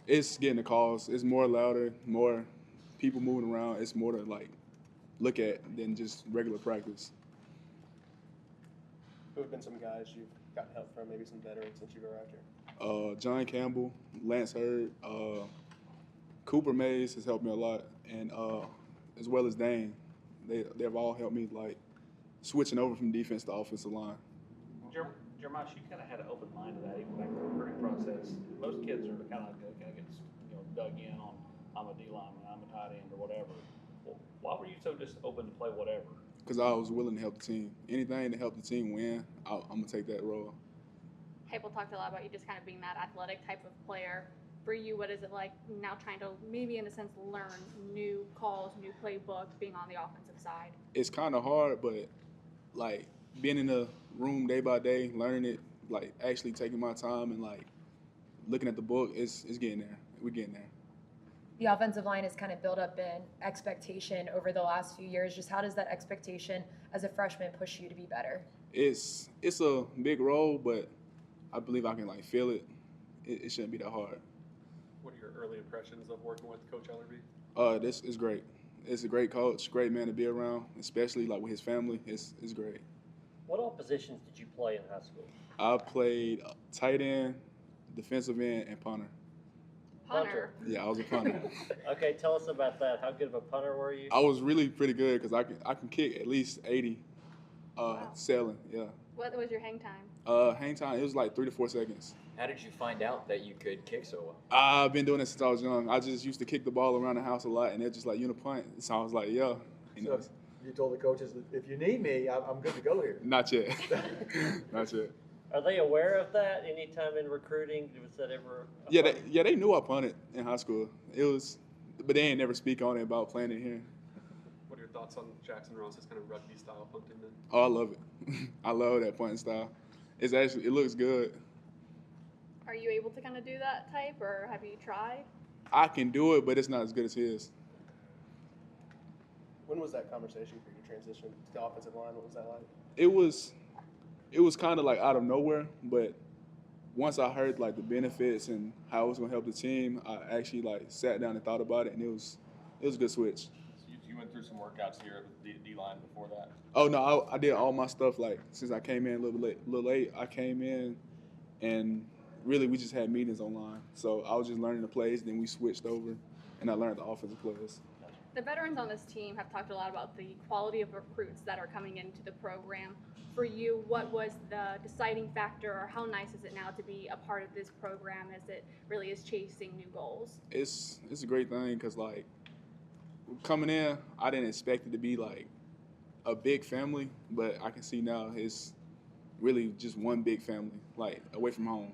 It's getting the calls. It's more louder, more people moving around. It's more to like look at than just regular practice. Who have been some guys you've gotten help from, maybe some veterans since you've arrived here? John Campbell, Lance Heard, Cooper Mays has helped me a lot, and as well as Dane. They've all helped me like switching over from defense to offensive line. Jeremias, you kind of had an open mind to that even back in the recruiting process. Most kids are kind of get dug in on I'm a D lineman, I'm a tight end, or whatever. Well, why were you so just open to play whatever? Because I was willing to help the team. Anything to help the team win, I'm gonna take that role. People talked a lot about you just kind of being that athletic type of player. For you, what is it like now trying to maybe in a sense learn new calls, new playbook, being on the offensive side? It's kind of hard, but like being in the room day by day, learning it, like actually taking my time and like looking at the book, it's getting there. We're getting there. The offensive line has kind of built up an expectation over the last few years. Just how does that expectation as a freshman push you to be better? It's a big role, but I believe I can like feel it. It shouldn't be that hard. What are your early impressions of working with Coach Ellerby? This is great. It's a great coach, great man to be around, especially like with his family. It's great. What all positions did you play in high school? I played tight end, defensive end, and punter. Punter. Yeah, I was a punter. Okay, tell us about that. How good of a punter were you? I was really pretty good because I can kick at least 80 Wow. sailing, yeah. What was your hang time? Hang time, it was like 3 to 4 seconds. How did you find out that you could kick so well? I've been doing it since I was young. I just used to kick the ball around the house a lot, and they're just like, you want to punt? So I was like, yeah. You know, So you told the coaches, if you need me, I'm good to go here. not yet. Not yet. Are they aware of that anytime in recruiting? Was that ever? Yeah, they knew I punted in high school. But they ain't never speak on it about playing it here. What are your thoughts on Jackson Ross's kind of rugby style punting then? Oh, I love it. I love that punting style. It looks good. Are you able to kind of do that type, or have you tried? I can do it, but it's not as good as his. When was that conversation for you to transition to the offensive line? What was that like? It was kind of like out of nowhere, but once I heard like the benefits and how it was gonna help the team, I actually like sat down and thought about it, and it was a good switch. So you went through some workouts here with the D-line before that? Oh no, I did all my stuff like since I came in a little late. I came in, and really we just had meetings online. So I was just learning the plays, then we switched over, and I learned the offensive plays. The veterans on this team have talked a lot about the quality of recruits that are coming into the program. For you, what was the deciding factor, or how nice is it now to be a part of this program as it really is chasing new goals? It's a great thing because like coming in, I didn't expect it to be like a big family, but I can see now it's really just one big family, like away from home.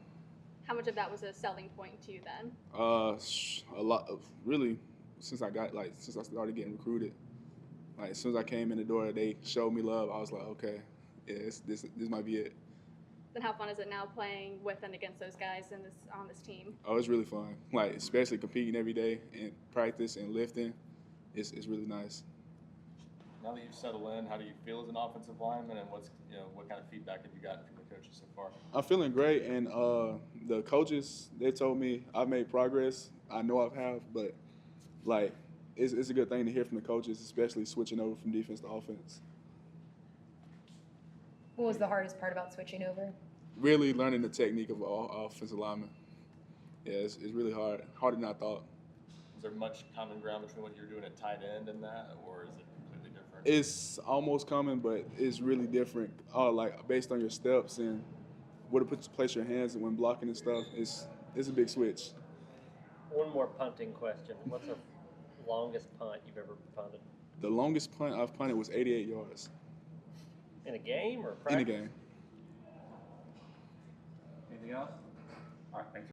How much of that was a selling point to you then? A lot of really since I started getting recruited. Like as soon as I came in the door, they showed me love. I was like, okay, yeah, this might be it. Then how fun is it now playing with and against those guys on this team? Oh, it's really fun. Like especially competing every day in practice and lifting, it's really nice. Now that you've settled in, how do you feel as an offensive lineman, and what kind of feedback have you gotten from the coaches so far? I'm feeling great, and the coaches, they told me I've made progress. I know I have, but like it's a good thing to hear from the coaches, especially switching over from defense to offense. What was the hardest part about switching over? Really learning the technique of offensive lineman. Yeah, it's really hard, harder than I thought. Is there much common ground between what you're doing at tight end and that, or is it completely different? It's almost common, but it's really different. Like based on your steps and where to place your hands and when blocking and stuff, it's a big switch. One more punting question. What's the longest punt you've ever punted? The longest punt I've punted was 88 yards. In a game or practice? In a game. Anything else? All right, thanks.